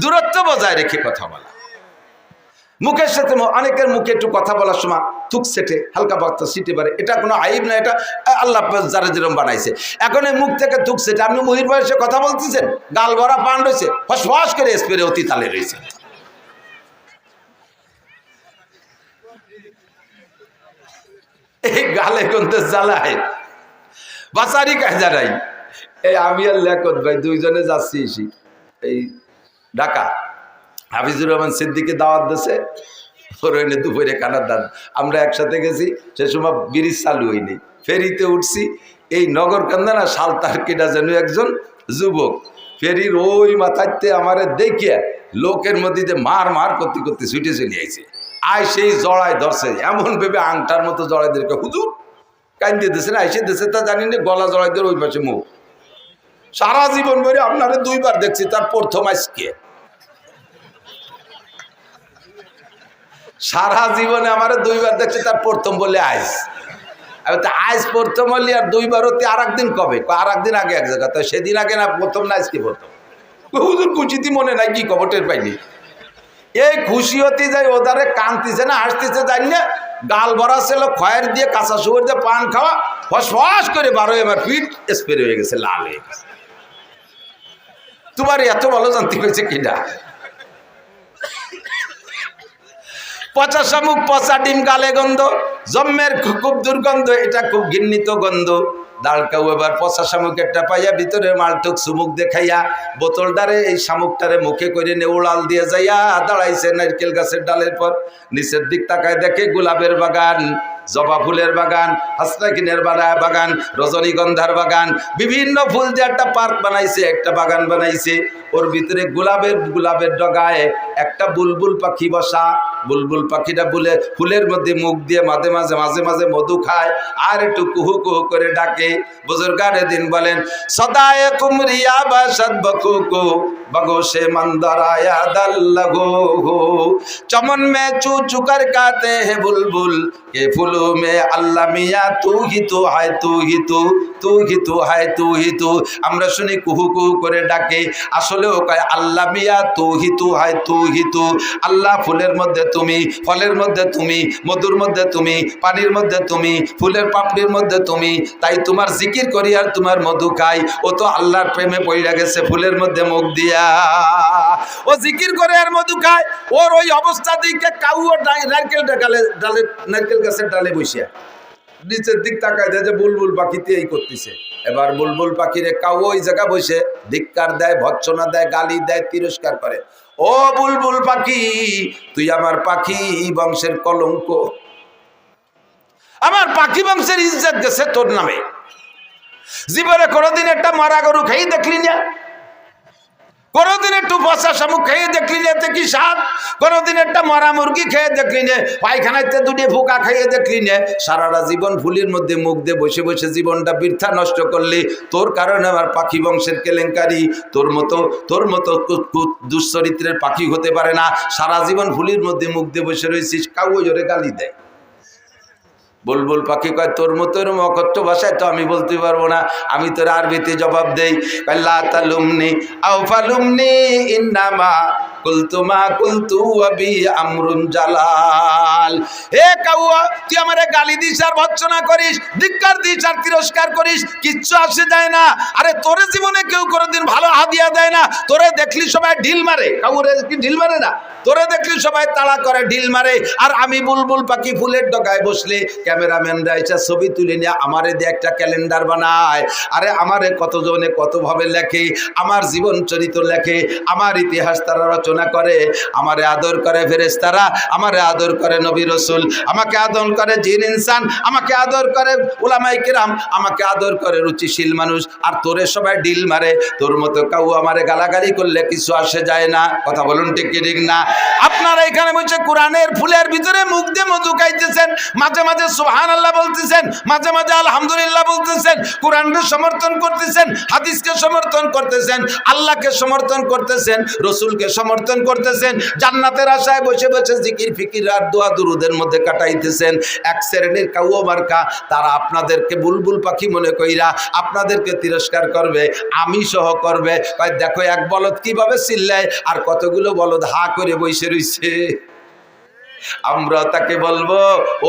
দূরত্ব বজায় রেখে কথা বলা। মুখের সাথে অনেকের মুখে একটু কথা বলার সময় থুক সেটে হালকা বার্তা সিটে পারে, এটা কোনো আইব না, এটা আল্লাহ যারা যেরকম বানাইছে। এখন এই মুখ থেকে থুক সেটে আপনি মহির বয়সে কথা বলতেছেন, গাল ভরা পান রয়েছে, ফসফস করে স্প্রে অতি তালে রয়েছে। এই গালে গন্ধে জ্বালায় বাসারি কায়দা নাই। এই আমি আর লেখত ভাই দুইজনে যাচ্ছি এই ঢাকা, হাফিজুর রহমান সিদ্দিকে দাওয়াত দিয়েছে, ওর হইনি দুপুরে খানার দান। আমরা একসাথে গেছি, সে সময় ব্রিজ চালু হয়নি, ফেরিতে উঠছি। এই নগরকান্দা না সালতার কেটা যেন একজন যুবক ফেরির ওই মাথাতে আমারে দেখিয়া লোকের মধ্যে মার মার করতে করতে ছুটে চলে আইছে। আয় সেই জড়ায় ধরছে, এমন ভেবে আংটার মতো জড়াই দিকে হুজুর কান্দি দিয়েছে না, এসে দিয়েছে তা জানি না, গলা জড়াই দিয়ে ওই পাশে মুখ। সারা জীবন ধরে আপনারা দুইবার দেখছি, তার প্রথম আজকে। সারা জীবনে আমার দুইবার দেখছি, তার প্রথম বলে আইস। আইস প্রথম হলি আর দুইবার হতে আর একদিন কবে, আর একদিন আগে এক জায়গা, তো সেদিন আগে না প্রথম না আজকে প্রথম। হুজুর কুচিতি মনে নাই কি খবরের পাইনি। এই খুশি হতে যাই ওদারে কাঁদতেছে না হাসতেছে জানি না, গাল ভরা ছিল খয়ের দিয়ে কাঁচা সুগর দিয়ে পান খাওয়া, ফসফস করে 12 আমার পিঠ স্প্রে হয়ে গেছে, লাল হয়ে গেছে। তোমার এত ভালো জানতে হয়েছে কিনা? পচা শামুক, পচা ডিম, গালে গন্ধ, জম্মের খুব দুর্গন্ধ, এটা খুব ঘৃণিত গন্ধ। দাঁড়কাও এবার পচা শামুকেরটা পাইয়া ভিতরে মালটুক চুমুক দেখাইয়া বোতলটারে এই শামুকটারে মুখে করে নেউড়াল দিয়ে যাইয়া দাঁড়াইছে নারকেল গাছের ডালের পর। নিচের দিক তাকায় দেখে গোলাপের বাগান, জবা ফুলের বাগান, হাসনাকিনের বাগান, রজনীগন্ধার বাগান, বিভিন্ন ফুল দিয়ে একটা পার্ক বানাইছে, একটা বাগান বানাইছে। ওর ভিতরে গোলাপের ডগায় একটা বুলবুল পাখি বসা। বুলবুল পাখিটা ফুলের মধ্যে মুখ দিয়ে মাঝে মাঝে মধু খায় আর একটু কুহু কুহু করে ডাকে। বুজুর্গারে দিন বলেন, সদায়ে কুমরিয়া বাসাদ বকুকু बगोशे मंदराया दल लगो हो, चमन में चू चुकर गाते हैं बुलबुल के फूलों में अल्लाह मियाँ तू ही तो है, तू ही तो, तू ही तो है, तू ही तो। আমরা শুনি কুহু কুহু করে ডাকে, আসলেও কয় আল্লাহ মিয়া তু হি তু হয়, তু হি তু। আল্লাহ ফুলের মধ্যে তুমি, ফলের মধ্যে তুমি, মধুর মধ্যে তুমি, পানির মধ্যে তুমি, ফুলের পাপড়ির মধ্যে তুমি। তাই তোমার জিকির করি আর তোমার মধু খাই। ও তো আল্লাহর প্রেমে পড়ে গেছে ফুলের মধ্যে মুখ দিয়া, ও জিকির করে আর মধু খায়। ওর ওই অবস্থা দিকে কাউ নারকেল গাছের ডালে বসিয়া নিচের দিক তাকায় দেয় যে বুলবুল পাখিতে এই করতেছে। এবার বুলবুল পাখিরে কাউ ওই জায়গা বসে ধিক্কার দেয়, ভৎসনা দেয়, গালি দেয়, তিরস্কার করে। ও বুলবুল পাখি, তুই আমার পাখি বংশের কলঙ্ক, আমার পাখি বংশের ইজ্জত গেছে তোর নামে। জীবনে কোনোদিন একটা মারা গরু খেয়ে দেখলি না, কোনোদিন একটু পচা শামুক খেয়ে দেখলি না, এতে কি স্বাদ? কোনোদিন একটা মরা মুরগি খেয়ে দেখলি না, পায়খানাতে দুটি ফোকা খেয়ে দেখলি না। সারাটা জীবন ফুলির মধ্যে মুখ দিয়ে বসে বসে জীবনটা বৃথা নষ্ট করলি। তোর কারণে আমার পাখি বংশের কেলেঙ্কারি। তোর মতো দুশ্চরিত্রের পাখি হতে পারে না। সারা জীবন ফুলির মধ্যে মুখ দিয়ে বসে রয়েছিস, কাউ জোরে গালি দেয়। বুলবুল পাখি কয়, তোর মতো এরকম অকথ্য ভাষায় তো আমি বলতে পারবো না, আমি তোর আরবিতে জবাব দেই। লা তালুমনি আও ফালুমনি ইন্নামা কুলতুমা কুলতু আবি আমরুন জালাল। হে কাউয়া, তুই আমারে গালি দিস আর ভৎসনা করিস, ধিক্কার দিস আর তিরস্কার করিস, কিচ্ছু আসে যায় না। আরে তোরে জীবনে কেউ কোনোদিন ভালো হাদিয়া দেয় না। তোরে দেখলি সবাই ঢিল মারে, কাউরে কি ঢিল মারে না? তোরে দেখলি সবাই তাড়া করে, ঢিল মারে। আর আমি বুলবুল পাখি ফুলের ডগায় বসলে ক্যামেরাম্যানরা এসে ছবি তুলে নিয়ে আমারে দিয়ে একটা ক্যালেন্ডার বানায়। আরে আমারে কতজনে কতভাবে লেখে, আমার জীবন চরিত্র লেখে, আমার ইতিহাস তারা রচনা করে। আমারে আদর করে ফেরেশতারা, আমারে আদর করে নবী রাসূল, আমাকে আদর করে জিন ইনসান, আমাকে আদর করে উলামায়ে কেরাম, আমাকে আদর করে রুচিশীল মানুষ। আর তোরে সবাই ঢিল মারে। তোর মতো কাউ আমারে গালাগালি করলে কিছু আসে যায় না। কথা বলুন ঠিক কি ঠিক না? আপনারা এখানে বসে কোরআনের ফুলের ভিতরে মুখ দিয়ে মধু খাইতেছেন, মাঝে মাঝে সুবহানাল্লাহ বলতেছেন, মাঝে মাঝে আলহামদুলিল্লাহ বলতেছেন, কোরআনকে সমর্থন করতেছেন, হাদিসকে সমর্থন করতেছেন, আল্লাহকে সমর্থন করতেছেন, রসুলকে সমর্থন পরিবর্তন করতেছেন, জান্নাতের আশায় বসে বসে জিকির ফিকির আর দোয়া দুরুদের মধ্যে কাটাইতেছেন। এক শ্রেণীর কাউও মার্কা, তারা আপনাদেরকে বুলবুল পাখি মনে কইরা আপনাদেরকে তিরস্কার করবে, আমি সহ করবে। কয় দেখো এক বলদ কিভাবে চিল্লায় আর কতগুলো বলদ হা করে বসে রইছে। আমরা তাকে বলবো,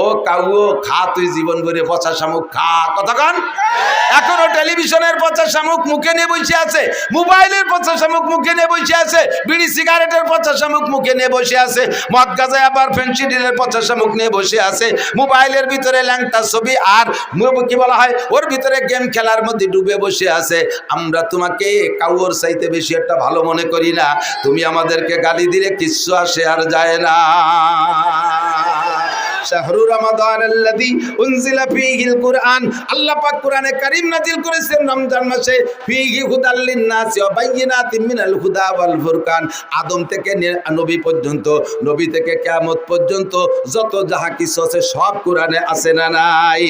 ও কাউও খা, তুই জীবন ভরে পচা শামুক খা। কতক্ষণ এখনো টেলিভিশনের পচা শামুক মুখে নিয়ে বসে আছে, মোবাইলের পচা শামুক মুখে নিয়ে বসে আছে, বিড়ি সিগারেটের পচা শামুক মুখে নিয়ে বসে আছে, মদ গাঁজায় আবার ফেন্সিডিলের পচা শামুক নিয়ে বসে আছে, মোবাইলের ভিতরে ল্যাংটা ছবি আর কি বলা হয় ওর ভিতরে গেম খেলার মধ্যে ডুবে বসে আছে। আমরা তোমাকে কাউর চাইতে বেশি একটা ভালো মনে করি না, তুমি আমাদেরকে গালি দিলে কিচ্ছু আসে আর যায় না। শাহরু রমাদানাল্লাযী উনজিলা ফীহিল কুরআন, আল্লাহ পাক কোরআনে কারীম নাযিল করেছেন রমজান মাসে। ফীহি হুদাল লিন-নাসি ওয়া বাইয়িনাতিন মিনাল হুদা ওয়াল ফুরকান। আদম থেকে নবী পর্যন্ত, নবী থেকে কিয়ামত পর্যন্ত যত যাহা কিছু আছে সব কোরআনে আছে না নাই?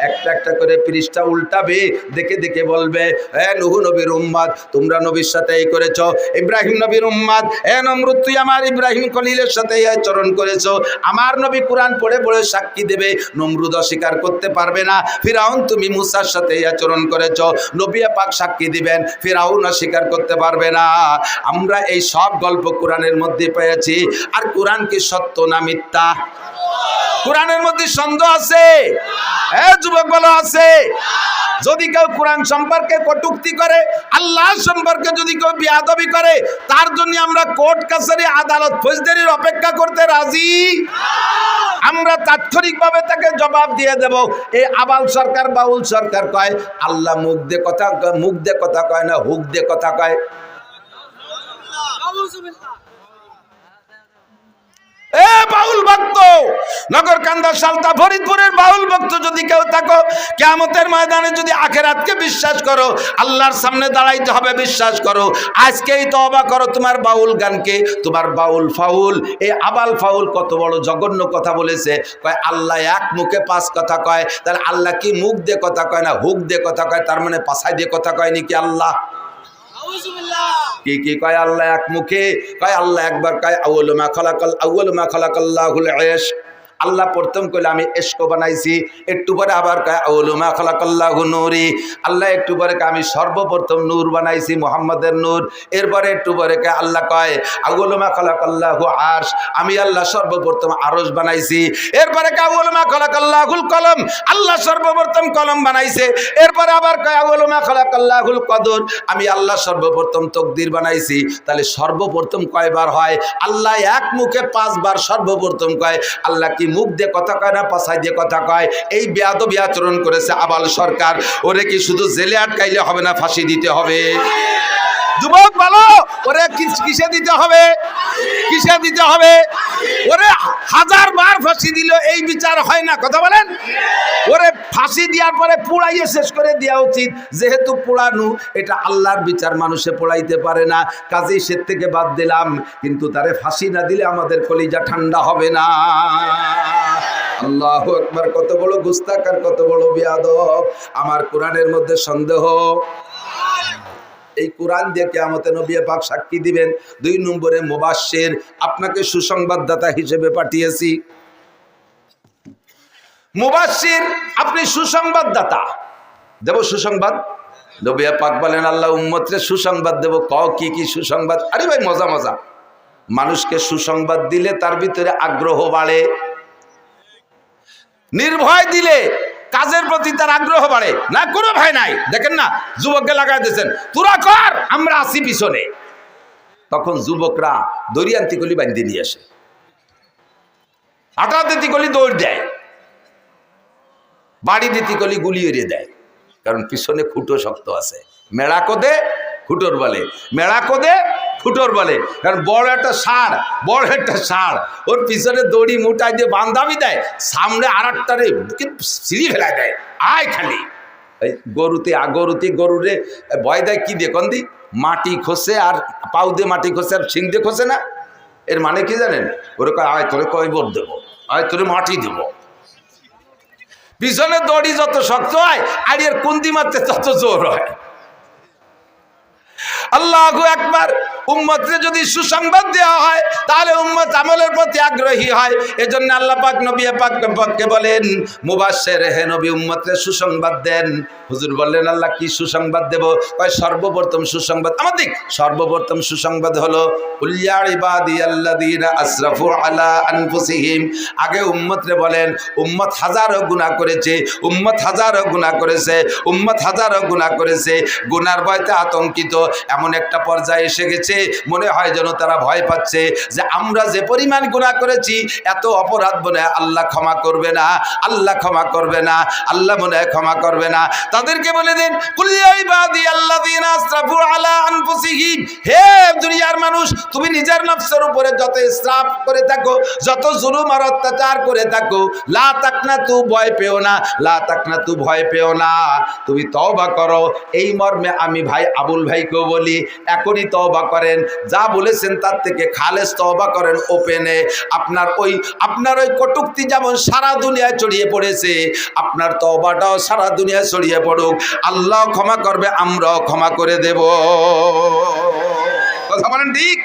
একটা একটা করে পৃষ্ঠা উল্টাবে, দেখে দেখে বলবে, হে নূহ নবীর উম্মত, তোমরা নবীর সাথে এই করেছো। ইব্রাহিম নবীর উম্মত, হে নমরুদ, তুই আমার ইব্রাহিম খলিলের সাথে এই আচরণ করেছো। আমার নবী কোরআন পড়ে পড়ে সাক্ষী দেবে, নমরুদ অস্বীকার করতে পারবে না। ফিরাউন, তুমি মুসার সাথে এই আচরণ করেছো, নবী পাক সাক্ষী দিবেন, ফিরাউন অস্বীকার করতে পারবে না। আমরা এই সব গল্প কোরআনের মধ্যে পেয়েছি। আর কোরআন কি সত্য না মিথ্যা? কোরআনের মধ্যে সন্দেহ আছে? যুবক বলো আছে? যদি কেউ কোরআন সম্পর্কে কটূক্তি করে, আল্লাহ সম্পর্কে যদি কেউ বেয়াদবি করে, তার জন্য আমরা কোর্ট কাছারি আদালত ফৌজদারির অপেক্ষা করতে রাজি। আমরা তাৎক্ষণিকভাবে তাকে জবাব দিয়ে দেব। এই আবাল সরকার বাউল সরকার কয় আল্লাহ মুখ দিয়ে কথা কয় না, হুক দিয়ে কথা কয়। এ বাউল ভক্ত, নগরকান্দা সালতা ফরিদপুরের বাউল ভক্ত যদি কেউ থাকো, কিয়ামতের ময়দানে যদি আখিরাতকে বিশ্বাস করো, আল্লাহর সামনে দাঁড়াইতে হবে বিশ্বাস করো, আজকেই তওবা করো তোমার বাউল গানকে, তোমার বাউল ফাউল। এই আবাল ফাউল কত বড় জঘন্য কথা বলেছে। কয় আল্লাহ এক মুখে পাঁচ কথা কয়। তাহলে আল্লাহ কি মুখ দিয়ে কথা কয় না হুক দিয়ে কথা কয়? তার মানে পাছায় দিয়ে কথা কয় নাকি আল্লাহ? কি কি কয় আল্লাহ এক মুখে? কয় আল্লাহ একবার কয় আউয়ালু মা খালাকাল্লাহুল ইশক। আল্লাহ প্রথম কইলে আমি ইশক বানাইছি, একটু পরে আবার কয় আউয়ালু মা খালাকাল্লাহু নূরি। আল্লাহ একটু পরে কয় আমি সর্বপ্রথম নূর বানাইছি, মুহাম্মাদের নূর। এরপরে একটু পরে কয় আল্লাহ কয় আউয়ালু মা খালাকাল্লাহু আরশ, আমি আল্লাহ সর্বপ্রথম আরশ বানাইছি। এরপরে কয় আউয়ালু মা খালাকাল্লাহুল কলম, আল্লাহ সর্বপ্রথম কলম বানাইছে। এরপরে আবার কয় আউয়ালু মা খালাকাল্লাহুল কদর, আমি আল্লাহ সর্বপ্রথম তকদির বানাইছি। তাহলে সর্বপ্রথম কয়বার হয়? আল্লাহ এক মুখে পাঁচবার সর্বপ্রথম কয়। আল্লাহ কি মুখ দিয়ে কথা কয় না পাছায় দিয়ে কথা কয়? এই বেয়াদবি আচরণ করেছে আবাল সরকার। ওরে কি শুধু জেলে আটকাইলে হবে না, ফাঁসি দিতে হবে? যুবক বলো, ওরে কিসে দিতে হবে? কিসে দিতে হবে? ওরে 1000 বার ফাঁসি দিল এই বিচার হয় না, কথা বলেন? ওরে ফাঁসি দেওয়ার পরে পোড়াইয়ে শেষ করে দেওয়া উচিত। যেহেতু পোড়ানো এটা আল্লাহর বিচার, মানুষে পোড়াইতে পারে না, কাজেই সে থেকে বাদ দিলাম। কিন্তু তারে ফাঁসি না দিলে আমাদের কলিজা ঠান্ডা হবে না। আল্লাহু আকবার! কত বড় গুস্তাখ আর কত বড় বেয়াদব! আমার কোরআনের মধ্যে সন্দেহ। এই কোরআন দিয়ে কিয়ামতে নবী পাক সাক্ষী দিবেন। 2 নম্বরে মুবাশশির, আপনাকে সুসংবাদদাতা হিসেবে পাঠিয়েছি। মুবাশশির, আপনি সুসংবাদদাতা। দেব সুসংবাদ। নবী পাক বলেন আল্লাহ উম্মতকে সুসংবাদ দেব। কও কি কি সুসংবাদ? আরে ভাই মজা মজা। মানুষকে সুসংবাদ দিলে তার ভিতরে আগ্রহ বাড়ে, নির্ভয় দিলে কাজের প্রতি তার আগ্রহ বাড়ে। না কোনো ভয় নাই। দেখেন না, যুবককে লাগাই দিয়েছেন, তোরা কর, আমরা আসি পিছনে। তখন যুবকরা দরিয়ান্তি কলি বান্ধি নিয়ে আসে, আটাতেতি কলি দৌড় দেয়, বাড়ি দিতি কলি গুলি এড়িয়ে দেয়। কারণ পিছনে খুঁটো শক্ত আছে। মেড়া কোদে খুঁটোর বলে, মেড়া কোদে খুঁটোর বলে। কারণ বড় একটা ষাঁড় ওর পিছনে দড়ি মুটাই দিয়ে বান্ধাবি দেয়, সামনে আর একটারে সিঁড়ি ফেলাই দেয়, আয় খালি। এই গরুরে ভয় দেয় কি দিয়ে? কন্দি মাটি খসে, আর পাউ দিয়ে মাটি খসে, আর শিং দিয়ে খসে না। এর মানে কি জানেন? ওরে কয় আয় তোরে কয়বর দেবো, আয় তোরে মাটি দেবো। পিছনে দড়ি যত শক্ত হয় আর এর কুন্দি মারতে তত জোর হয়। আল্লাহু আকবার। উম্মতকে যদি সুসংবাদ দেওয়া হয় তাহলে উম্মত আমলের প্রতি আগ্রহী হয়। এজন্য আল্লাহ পাক নবী পাককে বলেন মুবাশশির, হে নবী উম্মতকে সুসংবাদ দেন। হুজুর বললেন আল্লাহ কি সুসংবাদ দেব? কয় সর্বপ্রথম সুসংবাদ আমাদের সর্বপ্রথম সুসংবাদ হলো কুল ইয়া ইবাদিয়াল্লাযীনা আসরাফু আলা আনফুসিহিম। আগে উম্মতরে বলেন উম্মত হাজারো গুনাহ করেছে, উম্মত হাজারো গুনাহ করেছে, উম্মত হাজারো গুনাহ করেছে। গুনার ভয়তে আতঙ্কিত এমন একটা পর্যায়ে এসে গেছে, মনে হয় যেন তারা ভয় পাচ্ছে যে আমরা যে পরিমাণ গুনাহ করেছি এত অপরাধ মনে হয় আল্লাহ ক্ষমা করবে না, আল্লাহ ক্ষমা করবে না, আল্লাহ মনে হয় ক্ষমা করবে না। তাদেরকে বলে দেন কুল ইয়া ইবাদিয়াল্লাযীনা আসরাফু আলা আনফুসিহিম, হে দুনিয়ার মানুষ তুমি নিজের নফসের উপরে যত ইসরাফ করে থাকো, যত জুলুম আর অত্যাচার করে থাকো, লা তাকনাতু, ভয় পেও না, লা তাকনাতু, ভয় পেও না, তুমি তওবা করো। এই মর্মে আমি ভাই আবুল ভাইকেও বলি এখনই তওবা করেন, যা বলেছেন তার থেকে খালেস তওবা করেন ওপেনে। আপনার ওই কটূক্তি যেমন সারা দুনিয়ায় ছড়িয়ে পড়েছে, আপনার তওবাটাও সারা দুনিয়ায় ছড়িয়ে পড়ুক, আল্লাহ ক্ষমা করবে, আমরাও ক্ষমা করে দেব। কথা বলেন ঠিক?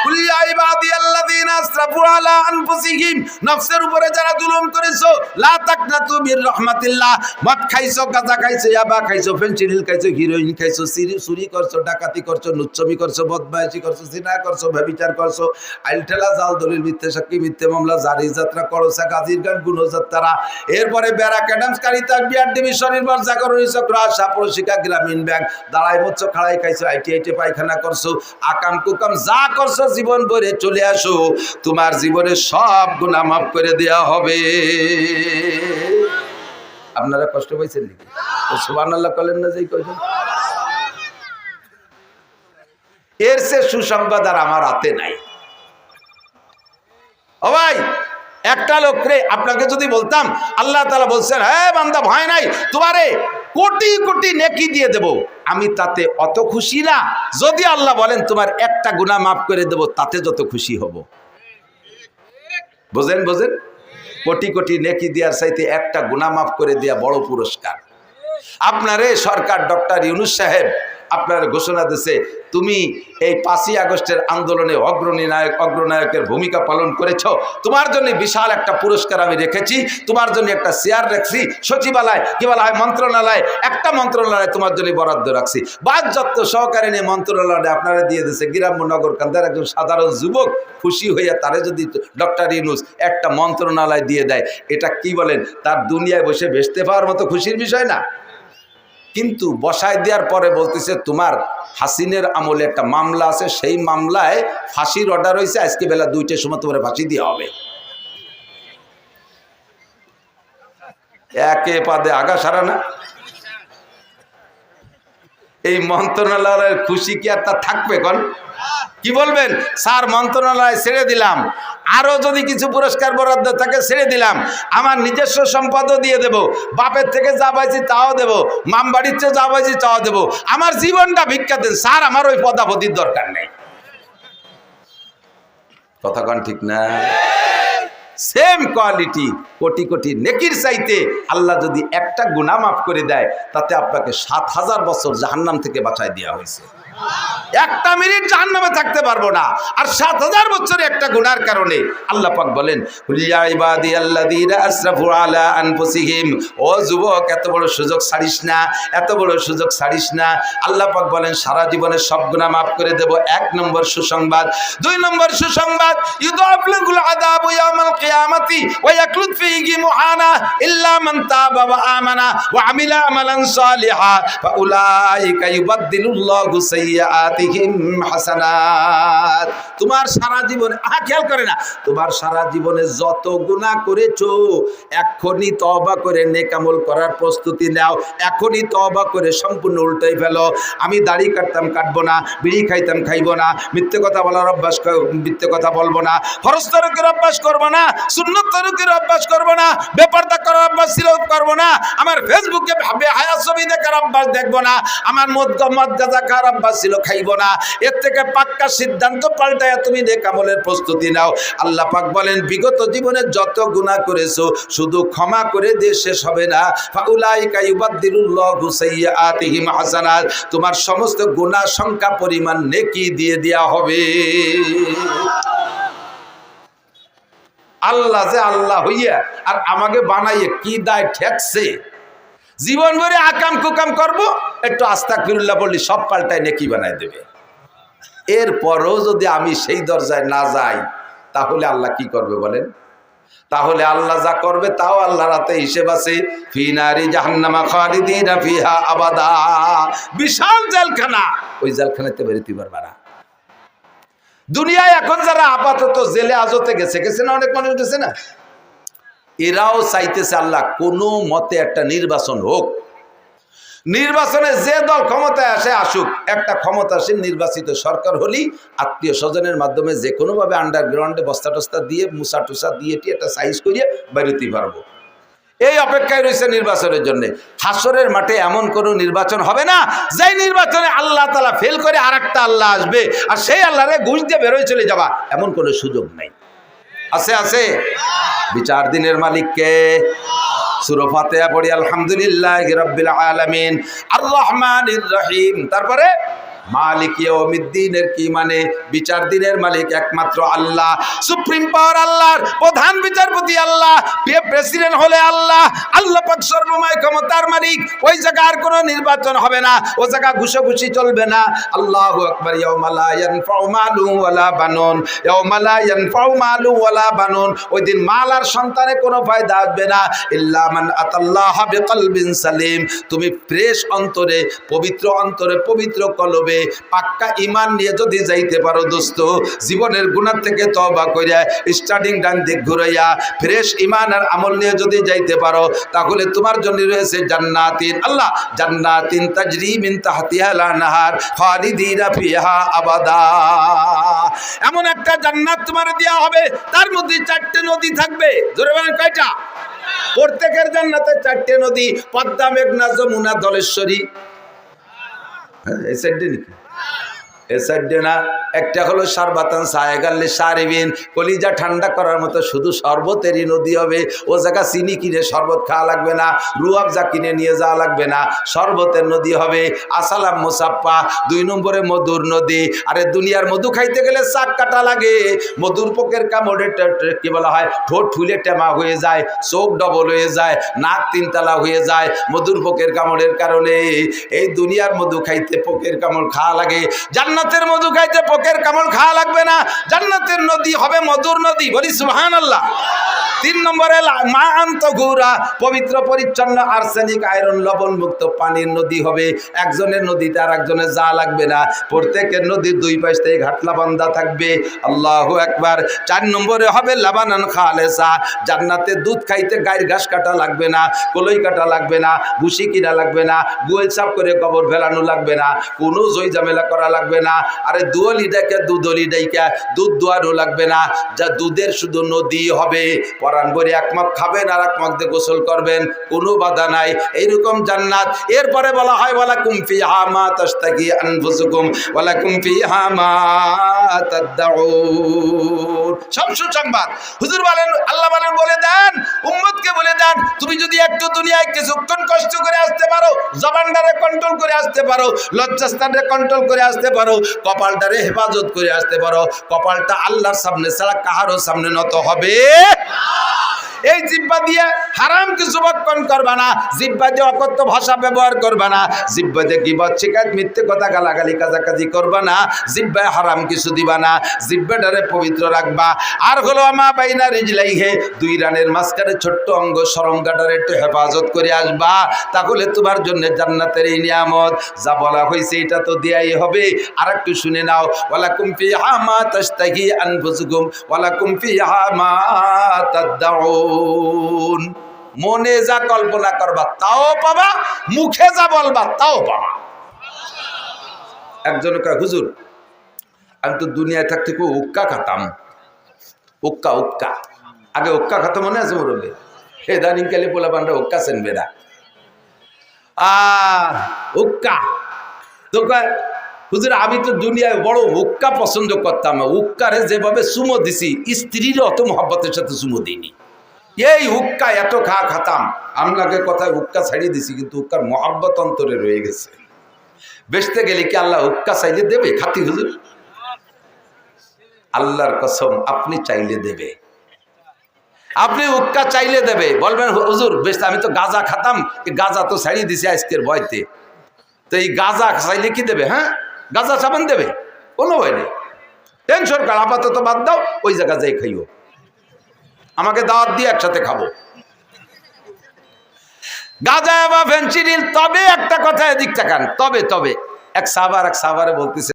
কুল ইয়া ইবাদিয়াল্লাযীনা আসরাফু আলা আনফুসিহিম, নফসের উপরে যারা জুলুম করেছো, লা তাকনাতু মির রাহমাতিল্লাহ। মদ খাইছো, গাঁজা খাইছো, ইয়াবা খাইছো, ফেনসিডিল খাইছো, হিরোইন খাইছো, চুরি করছো, ডাকাতি করছো, লুচ্ছমি করছো, বদমাইশি করছো, জিনা করছো, ব্যভিচার করছো, আইলঠেলা, জাল, দলিল, মিথ্যে সাক্ষী, মিথ্যে মামলা, জারি যাত্রা, করসা, গাজীর গান, গুণযাত্রা, এরপরে ব্যারাক, অ্যাডামস, কারিতা, বিআরডিবি, স্বনির্ভর, জাগরণী চক্র, আশা, প্রশিকা, গ্রামীণ ব্যাংক, দাঁড়াই মচ্ছ, খাড়াই খাইছো, আইটি পায়খানা করছো, আকাম কুকাম যা করছো জীবন ভরে চলে আসো, তোমার জীবনে সব গুনাহ মাফ করে দেয়া হবে। আপনারা কষ্ট পাইছেন নাকি? সুবহানাল্লাহ বলেন না, যেই কইছেন। এর সে সুসংবাদ আর আমার হাতে নাই। ও ভাই, একটা লোক রে আপনাকে যদি বলতাম আল্লাহ তাআলা বলছেন হ্যাঁ বান্দা ভয় নাই, তোমারে কোটি কোটি নেকি দিয়ে দেব, আমি তাতে অত খুশি না যদি আল্লাহ বলেন তোমার একটা গুনাহ মাফ করে দেব, তাতে যত খুশি হব। বোঝেন? কোটি কোটি নেকি দেওয়ার চাইতে একটা গুনাহ মাফ করে দেয়া বড় পুরস্কার। আপনারে সরকার ডক্টর ইউনূস সাহেব আপনার ঘোষণা দিয়েছে তুমি এই 5ই আগস্টের আন্দোলনে অগ্রনায়কের ভূমিকা পালন করেছো, তোমার জন্য বিশাল একটা পুরস্কার আমি রেখেছি, তোমার জন্য একটা চেয়ার রাখছি সচিবালয়, কি বলা হয় মন্ত্রণালয়, একটা মন্ত্রণালয় তোমার জন্য বরাদ্দ রাখছি, বাহ্যত্ব সহকারে নিয়ে মন্ত্রণালয়টা আপনারা দিয়ে দিয়েছে। গ্রাম্য নগর কান্দার একজন সাধারণ যুবক খুশি হইয়া তারে যদি ডক্টর ইউনূস একটা মন্ত্রণালয় দিয়ে দেয়, এটা কি বলেন তার দুনিয়ায় বসে ভেসতে পাওয়ার মতো খুশির বিষয় না? কিন্তু বসায় দেওয়ার পরে বলতেছে তোমার হাসিনের আমলে একটা মামলা আছে, সেই মামলায় ফাঁসির অর্ডার হয়েছে, আজকে বেলা 2টার সময় তোমার ফাঁসি দেওয়া হবে। একে পাদে আগা সারা না। এই মন্ত্রণালয়ের খুশি কি আর তা থাকবে? কোন কি বলবেন স্যার মন্ত্রণালয় ছেড়ে দিলাম, আরো যদি কিছু পুরস্কার বরাদ্দ থাকে ছেড়ে দিলাম, আমার নিজস্ব সম্পদও দিয়ে দেব, বাপের থেকে যা পাইছি তাও দেব, মাম বাড়ির চেয়ে যা পাইছি তাও দেব, আমার জীবনটা ভিক্ষা দেন স্যার, আমার ওই পদাপতির দরকার নেই। কথা কন ঠিক না? সেম কোয়ালিটি কোটি কোটি নেকির চাইতে আল্লাহ যদি একটা গুনাহ মাফ করে দেয়, তাতে আপনাকে 7000 বছর জাহান্নাম থেকে বাঁচায় দেওয়া হয়েছে। একটা মিনিট জাহান্নামে থাকতে পারবো না, আর 7000 বছরে একটা গুনার কারণে। আল্লাহ পাক বলেন ইয়া ইবাদিয়াল্লাযীনা আসরাফু আলা আনফুসিহিম, ও যুবক এত বড় সুযোগ ছাড়িস না, এত বড় সুযোগ ছাড়িস না। আল্লাহ পাক বলেন সারা জীবনের সব গুনাহ মাফ করে দেব, 1 নম্বর সুসংবাদ। 2 নম্বর সুসংবাদ ইউদাফিলুল আযাবু ইয়াউমাল কিয়ামাতি ওয়া ইয়াকলুদ ফীহি মুহানা ইল্লা মান তাবা ওয়া আমানা ওয়া আমিলা আমালান সালিহা ফাউলাইকা ইউবাদদিলুল্লাহু সাইয়্যাতিহিম হাসানাত। তোমার সারা জীবনে খেয়াল করে না, তোমার সারা জীবনে যত গুনাহ করেছো এখনই তওবা করে নেক আমল করার প্রস্তুতি নাও, এখনই তওবা করে সম্পূর্ণ উল্টাই ফেলো। আমি দাড়ি কাটতাম কাটবো না, বিড়ি খাইতাম খাইবো না, মিথ্যে কথা বলার অভ্যাস মিথ্যে কথা বলবো না, ফরজ তরকের অভ্যাস করবো না, সুন্নত তরকের অভ্যাস করবো না, বেপরদা করার অভ্যাস ছিল করবো না, আমার ফেসবুকে বেহায়া ছবি দেখার অভ্যাস দেখবো না, আমার মদ গাঁজা খাওয়ার অভ্যাস ছিল খাইবো না। এর থেকে পাক্কা সিদ্ধান্ত পাল্টায় তুমি নেক আমলের প্রস্তুতি নাও। আল্লাহ পাক বলেন বিগত জীবনে যত গুনাহ করেছো শুধু ক্ষমা করে দিয়ে শেষ হবে না। ফাউলাইকা ইউবাদদিলুল্লাহু সাইয়্যাতিহিম হাসানাত, তোমার সমস্ত গুনাহ সংখ্যা পরিমাণ নেকি দিয়ে দেয়া হবে। আল্লাহ যে আল্লাহ হইয়া আর আমাকে বানাইয়ে কি দায় ঠেকছে। জীবন ভরে আকাম কুকাম করব, একটু আস্তাগফিরুল্লাহ বললি সব পাল্টায় নেকি বানায় দেবে। এরপরও যদি আমি সেই দরজায় না যাই তাহলে আল্লাহ কি করবে বলেন? তাহলে আল্লাহ যা করবে তাও আল্লাহর হাতে হিসেব আছে। ফি নারি জাহান্নামা খালিদিনা ফিহা আবাদা, বিশাল জেলখানা, ওই জেলখানাতে বেরোতে পারবে না। দুনিয়ায় এখন যারা আপাতত জেলে আজতে গেছে না, অনেক মানুষ গেছে না, এরাও চাইতেছে আল্লাহ কোনো মতে একটা নির্বাচন হোক। নির্বাচনে যে দল ক্ষমতায় আসে আসুক, একটা ক্ষমতাসীন নির্বাচিত সরকার হলেই আত্মীয় স্বজনের মাধ্যমে যে কোনোভাবে আন্ডারগ্রাউন্ডে বস্তা টস্তা দিয়ে মুসা টুসা দিয়ে একটা সাইজ করিয়ে বেরোতে পারবো, এই অপেক্ষায় রয়েছে নির্বাচনের জন্য। হাসরের মাঠে এমন কোনো নির্বাচন হবে না যে নির্বাচনে আল্লাহ তাআলা ফেল করে আর একটা আল্লাহ আসবে আর সেই আল্লাহরে ঘুষ দিয়ে বেরোয় চলে যাবা, এমন কোনো সুযোগ নাই। আছে আছে? বিচার দিনের মালিককে সূরা ফাতিহা পড়ি আলহামদুলিল্লাহি রাব্বিল আলামিন আর রহমানির রহিম, তারপরে মালিক ইয়াউমিদ্দিনের কি মানে? বিচার দিনের মালিক একমাত্র আল্লাহ, সুপ্রিম পাওয়ার আল্লাহর, প্রধান বিচারপতি আল্লাহ, প্রেসিডেন্ট হলে আল্লাহ, আল্লাহ পাক সর্বময় ক্ষমতার মালিক। ওই জায়গায় আর কোনো নির্বাচন হবে না, ও জায়গা ঘুষোঘুষি চলবে না। আল্লাহু আকবার। ইয়াউমা লা ইয়ানফাউ মালু ওয়ালা বানুন, ইয়াউমা লা ইয়ানফাউ মালু ওয়ালা বানুন, ওই দিন মাল আর সন্তানে কোনো ফায়দা আসবে না। ইল্লা মান আতাল্লাহ বিকলবিন সালিম, তুমি ফ্রেশ অন্তরে, পবিত্র অন্তরে, পবিত্র কলবে পাক্কা ঈমান নিয়ে যদি যাইতে পারো দোস্ত, জীবনের গুনাহ থেকে তওবা কইরা স্টার্টিং ডান দিক ঘুরাইয়া ফ্রেশ ঈমান আর আমল নিয়ে যদি যাইতে পারো, তাহলে তোমার জন্য রয়েছে জান্নাতিন, আল্লাহ জান্নাতিন তাজরি মিন তাহতিহাল আনহার খালিদিনা ফিহা আবাদা। এমন একটা জান্নাত তোমার দেয়া হবে, তার মধ্যে 4টে নদী থাকবে। জোরে বলেন কয়টা? প্রত্যেকের জান্নাতে 4টে নদী, পদ্মা, মেঘনা, যমুনা, ধলেশ্বরী। এই সাইডে নাকি? এই সাইডে না। একটা হলো সারবাতান সায়েগাল্লি সারিবিন, কলিজা ঠান্ডা করার মতো শুধু শরবতেরই নদী হবে। ও জায়গা চিনি কিনে শরবত খাওয়া লাগবে না, রুয়াবজা কিনে নিয়ে যাওয়া লাগবে না, শরবতের নদী হবে। আসালাম মুসাফা। 2 নম্বরে মধুর নদী। আরে দুনিয়ার মধু খাইতে গেলে চাক কাটা লাগে, মধুর পোকের কামড়ে কি বলা হয়, ঠোঁট ফুলে টেমা হয়ে যায়, চোখ ডবল হয়ে যায়, নাক 3 তালা হয়ে যায় মধুর পোকের কামড়ের কারণে। এই দুনিয়ার মধু খাইতে পোকের কামড় খাওয়া লাগে, জান্নাতের মধু খাইতে পোকের কামড় খাওয়া লাগবে না। জান্নাতের নদী হবে মধুর নদী, বলি সুবহানাল্লাহ। 3 নম্বরে মা আন্তগুরা, পবিত্র পরিচ্ছন্ন আর্সেনিক আয়রন লবণ মুক্ত পানির নদী হবে। একজনের নদীতে আর একজনের যা লাগবে না, প্রত্যেকের নদীর 2 পাশ থেকে ঘাটলা বান্ধা থাকবে। আল্লাহু আকবার। 4 নম্বরে হবে লাবানান খালেসা, জান্নাতে দুধ খাইতে গায়ের ঘাস কাটা লাগবে না, কলই কাটা লাগবে না, ভুসি কিনা লাগবে না, গোয়েল সাফ করে কবর ফেলানো লাগবে না, কোনো জয় ঝামেলা করা লাগবে না। আরে দুধলি ডাইকা দুধলি ডাইকা দুধ দোয়ারও লাগবে না, যা দুধের শুধু নদী হবে। পরান ভরে এক মগ খাবেন আর এক মগ দিয়ে গোসল করবেন, কোনো বাধা নাই। এইরকম জান্নাত। এরপরে বলা হয় ওয়ালাকুম ফিহা মা তাশতাকি আনফুসুকুম ওয়ালাকুম ফিহা মা তাদউন। সব সুসংবাদ। হুজুর বলেন, আল্লাহ বলেন, বলে দেন উম্মতকে, বলে দেন তুমি যদি একটু দুনিয়ায় কিছুক্ষণ কষ্ট করে আসতে পারো, জবানটারে কন্ট্রোল করে আসতে পারো, লজ্জাস্থানরে কন্ট্রোল করে আসতে পারো, কপালটারে হেফাজত করে আসতে পারো, কপালটা আল্লাহর সামনে ছাড়া কাহারও সামনে নত হবে। এই জিহ্বা দিয়ে হারাম কিছু বক্ষণ করবা না, জিহ্বা দিয়ে অকথ্য ভাষা ব্যবহার করবা না, জিহ্বা দিয়ে গীবত, শিকায়ত, মিথ্যে কথা, গালাগালি, কাজাকাজি করবা না, জিহ্বায় হারাম কিছু দিবা না, জিহ্বাটারে পবিত্র রাখবা। আর হলো আমা বাইনা রিজলাইহে, 2 রানের মাঝখানে ছোট্ট অঙ্গ শরমগাটারে একটু হেফাজত করে আসবা, তাহলে তোমার জন্য জান্নাতের এই নিয়ামত যা বলা হয়েছে এটা তো দেয়াই হবে। আর একটু শুনে নাও, ওয়ালাকুম ফিহা মা তাশতাহি আনফুসুকুম ওয়ালাকুম ফিহা মা তাদউন। মনে যা কল্পনা করবা তাও পাবা, মুখে যা বলবা তাও পাবা। একজন কয় হুজুর আমি তো দুনিয়ায় থাকতে খুব উক্কা খাতাম, উক্কা উক্কা, আগে উক্কা খাতাম মনে আছে মুরব্বী? ইদানিং কালে পোলা পান্ডা উক্কা চেনবে না। উক্কা তো কয় হুজুর আমি তো দুনিয়ায় বড় হুক্কা পছন্দ করতাম না, হুক্কারে যেভাবে চুমো দিছি স্ত্রীর অত মহব্বতের সাথে চুমো দিইনি। এই হুক্কা এত খাতাম, আমলাকে কথায় হুক্কা ছাড়িয়ে দিছি, কিন্তু হুক্কার মহব্বত অন্তরে রয়ে গেছে। বেচতে গেলে কি আল্লাহ হুক্কা চাইলে দেবে? খাতি হুজুর, আল্লাহর কসম আপনি চাইলে দেবে, আপনি হুক্কা চাইলে দেবে। বলবেন হুজুর বেচতে, আমি তো গাঁজা খাতাম, গাঁজা তো ছাড়িয়ে দিছি আজকের ভয়তে, তো এই গাঁজা চাইলে কি দেবে? হ্যাঁ, গাঁজা চাবেন দেবে, কোনো ভয় নেই। টেনশন কর, আপাতত বাদ দাও, ওই জায়গা যাই খাইও, আমাকে দাওয়াত দিয়ে একসাথে খাবো গাঁজা বা ফেনসিডিল। তবে একটা কথা এদিক তাকান, তবে এক সাহাবারে বলতেছে